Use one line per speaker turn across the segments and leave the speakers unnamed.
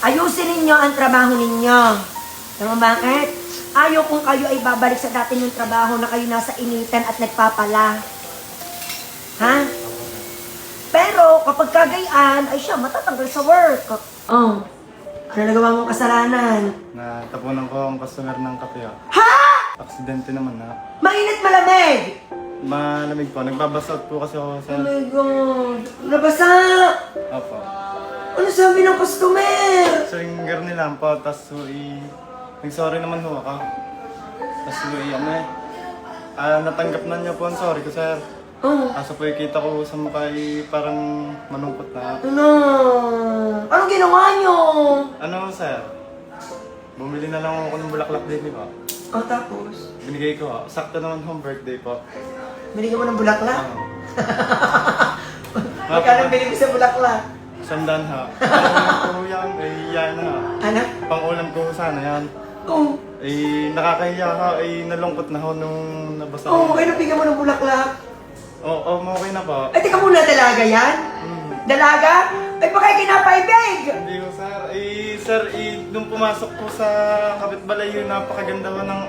Ayusin ninyo ang trabaho ninyo. Alam mo bakit? Ayaw kung kayo ay babalik sa dati yung trabaho na kayo nasa initan at nagpapala. Ha? Pero kapag kagayaan, ay siya matatanggal sa work. Oh. Ano nagawa mong kasalanan?
Natapunan ko ang customer ng kape.
Ha?
Aksidente naman ha.
Mainit malamig!
Malamig po. Nagbabasot po kasi ako sa...
Oh my God! Nabasa!
Opo.
Ano sabi ng customer?
Swinger nila po. Tapos nag-sorry naman ho ako. Tapos natanggap na niyo po ang sorry ko, sir.
Oh.
Kaso po kita ko sa mukha parang malungkot na.
Ano? Anong ginawa nyo?
Ano, sir? Bumili na lang ako ng bulaklak din, di ba?
Oh, tapos?
Binigay ko ha. Sakto naman home birthday po.
Binigyan mo ng bulaklak?
Oo.
Magkano binigyan sa bulaklak?
Sandan ha. Pang yan, yan ha.
Anak?
Pang-ulam ko sana yan.
Oo.
Nakakahiya ha. Nalungkot na ho nung nabasa.
Oo, okay na bigyan mo ng bulaklak.
Oo, okay na po.
Ay, teka muna, dalaga yan? Dalaga? Ay, baka kinapaibig!
Hindi ko, sir. Sir, nung pumasok ko sa kapitbalay napakaganda mo ng,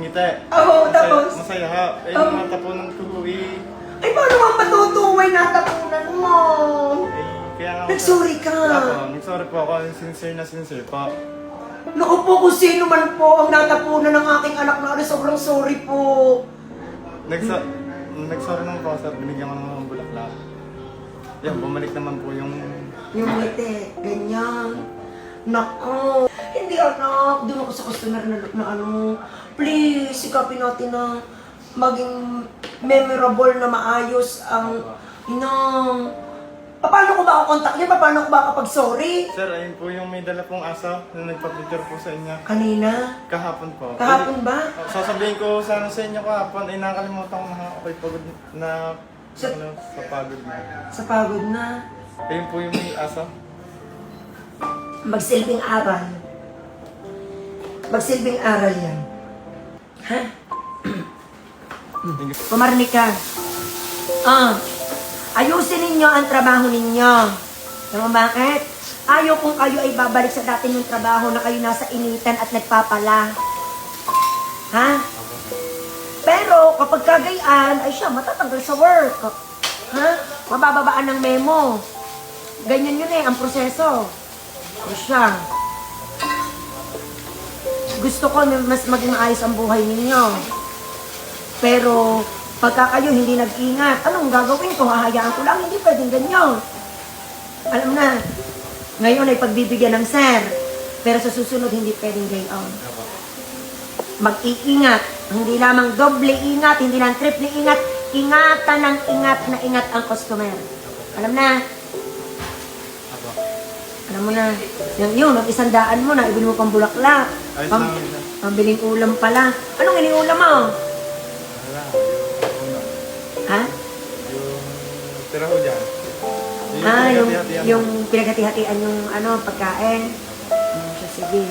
ngiti.
Oo, tapos?
Masaya ha. Nung natapunan ko,
Ay, paano nga matutuway na tapunan mo?
kaya nga...
Nagsorry ka.
Nagsorry po ako. Sincere na sincere po.
Naku po, kung sino man po ang natapunan ng aking anak na sobrang sorry po.
Nagsorry naman po, sir. Binigyan ko ng bulaklak. Yan, bumalik naman po yung...
Yung ngiti, ganyan. Naku. Hindi anak, doon ako sa customer na ano, please, sikapin natin na maging memorable na maayos ang inang. Paano ko ba ako contact niya? Paano ko ba kapag sorry?
Sir, ayun po yung may dala pong asa na nagpa-picture po sa inyo.
Kanina?
Kahapon po.
Kahapon ba?
Sasabihin ko sana sa inyo kahapon, nakalimutan ko na ako'y pagod na
Sa
pagod na.
Sa pagod na.
Ayun po yung may asa.
Magsilbing aral. Magsilbing aral yan. Ha? Pumarni ka. Ayusin ninyo ang trabaho ninyo. Alam mo bakit? Ayaw kung kayo ay babalik sa dati yung trabaho na kayo nasa initan at nagpapala. Ha? Pero kapag kagayaan, ay siya matatanggal sa work. Ha? Mabababaan ng memo. Ganyan yun ang proseso. Ay siya. Gusto ko mas maging maayos ang buhay ninyo. Pero pagka kayo hindi nag-ingat, anong gagawin ko? Hahayaan ko lang, hindi pwedeng ganyan. Alam na, ngayon ay pagbibigyan ng sir, pero sa susunod hindi pwedeng gayon. Mag-iingat, hindi lamang doble ingat, hindi lang triple ingat, ingatan ng ingat na ingat ang customer. Alam na? Alam mo na, yun, mag-isandaan mo na, ibili mo pang bulaklak. Pambiling ulam pala. Anong iniulam mo? Ha?
Yung tira ho dyan.
Yung pinaghati-hatian yung pagkain. Sige.